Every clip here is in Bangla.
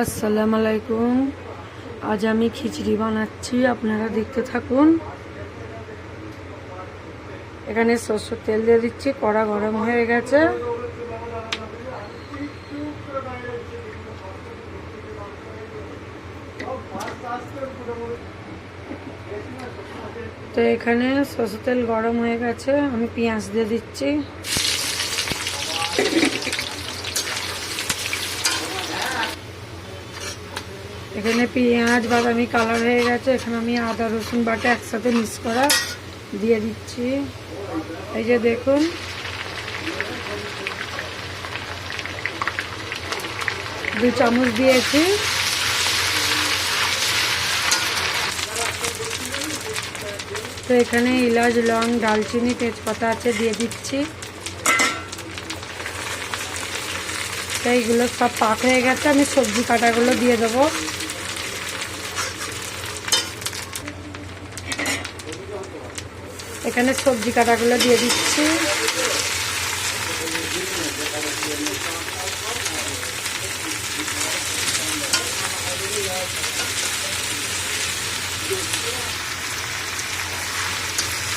আসসালামু আলাইকুম। আজ আমি খিচুড়ি বানাচ্ছি, আপনারা দেখতে থাকুন। এখানে সরষের তেল দিয়ে দিচ্ছি, কড়া গরম হয়ে গেছে। তো এখানে সরষের তেল গরম হয়ে গেছে, আমি পেঁয়াজ দিয়ে দিচ্ছি। এখানে পেঁয়াজ বাদামি কালার হয়ে গেছে। এখানে আমি আদা রসুন বাটা একসাথে মিক্স করা দিয়ে দিচ্ছি। এই যে দেখুন, দু চামচ দিয়েছি। তো এখানে এলাচ লং ডালচিনি তেজপাতা আছে, দিয়ে দিচ্ছি। এইগুলো সব পাক হয়ে গেছে, আমি সবজি কাটাগুলো দিয়ে দেবো। এখানে সবজি কাটাগুলো দিয়ে দিচ্ছি।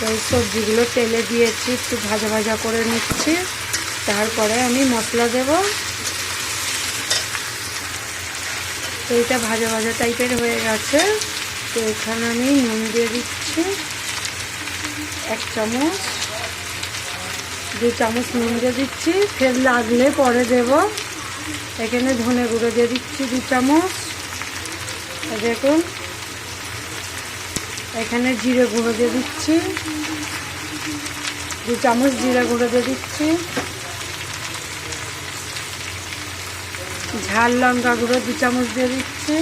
এই সবজিগুলো তেলে দিয়েছি, একটু ভাজা ভাজা করে নিচ্ছি। তারপরে আমি মশলা দেব। তো এটা ভাজা ভাজা টাইপের হয়ে গেছে। তো এখানে আমি নুন দিয়ে দিচ্ছি 1 চামচ, 2 চামচ নুন দিয়ে দিচ্ছি। ফের লাগলে পরে দেব। এখানে ধনে গুঁড়ো দিয়ে দিচ্ছি 2 চামচ। দেখুন, এখানে জিরে গুঁড়ো দিয়ে দিচ্ছি 2 চামচ, জিরে গুঁড়ো দিয়ে দিচ্ছি। ঝাল লঙ্কা গুঁড়ো 2 চামচ দিয়ে দিচ্ছি।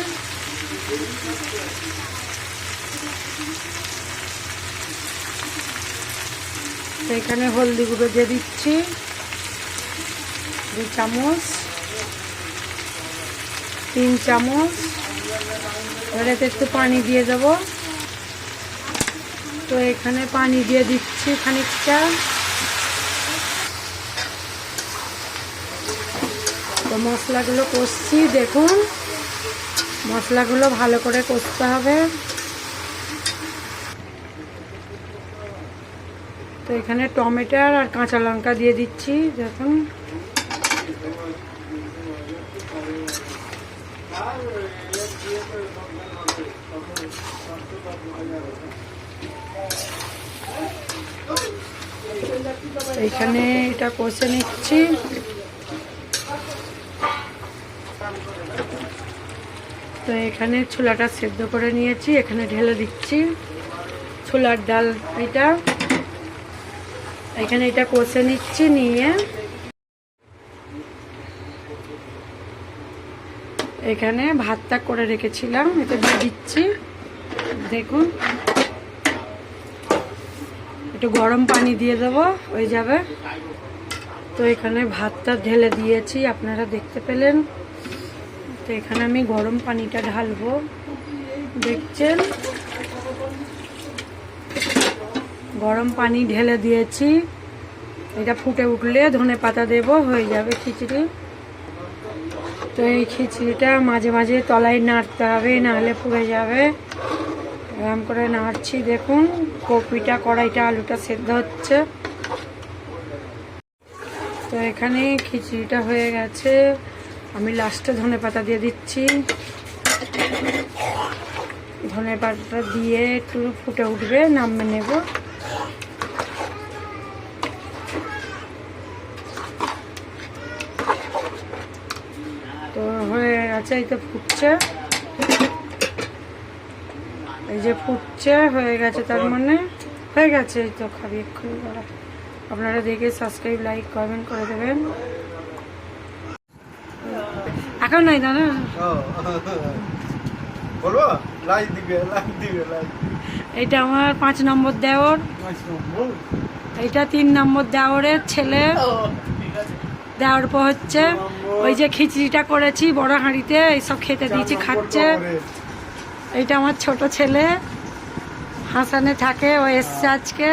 এখানে হলদি গুঁড়ো দিয়ে দিচ্ছি 2 চামচ, 3 চামচ। এবারে একটু পানি দিয়ে দেব। তো এখানে পানি দিয়ে দিচ্ছি খানিকটা। তো মশলাগুলো কষছি, দেখুন মশলাগুলো ভালো করে কষতে হবে। তো এখানে টমেটো আর কাঁচা লঙ্কা দিয়ে দিচ্ছি, দেখুন। এখানে এটা কষে নিচ্ছি। তো এখানে ছোলাটা সেদ্ধ করে নিয়েছি, এখানে ঢেলে দিচ্ছি ছোলার ডাল। এখানে এটা কষে নিচ্ছি, নিয়ে এখানে ভাতটা করে রেখেছিলাম, এটা দিয়ে দিচ্ছি। দেখুন, একটু গরম পানি দিয়ে দেবো, হয়ে যাবে। তো এখানে ভাতটা ঢেলে দিয়েছি, আপনারা দেখতে পেলেন। তো এখানে আমি গরম পানিটা ঢালবো, দেখছেন। গরম পানি ঢেলে দিয়েছি। এটা ফুটে উঠলে ধনে পাতা দেব, হয়ে যাবে খিচুড়ি। তো এই খিচুড়িটা মাঝে মাঝে তলায় নাড়তে হবে, নাহলে পুড়ে যাবে। এরকম করে নাড়ছি, দেখুন। কপিটা কড়াইটা আলুটা সেদ্ধ হচ্ছে। তো এখানে খিচুড়িটা হয়ে গেছে, আমি লাস্টে ধনে পাতা দিয়ে দিচ্ছি। ধনে পাতাটা দিয়ে একটু ফুটে উঠবে, নামিয়ে নেব। তো হয়ে গেছে, এই তো ফুটছে। এই যে ফুটছে, হয়ে গেছে, তার মানে হয়ে গেছে। এই তো খাবি এক্ষুনি করা। আপনারা দেখে সাবস্ক্রাইব লাইক কমেন্ট করে দেবেন। এখন নাই দাদা, এটা আমার 5 নম্বর দেওর, এইটা 3 নম্বর দেওরের ছেলে। দেওয়ার পর হচ্ছে ওই যে খিচুড়িটা করেছি বড় হাঁড়িতে, এইসব খেতে দিয়েছি, খাচ্ছে। এইটা আমার ছোট ছেলে, হাসানে থাকে, ও এসছে আজকে।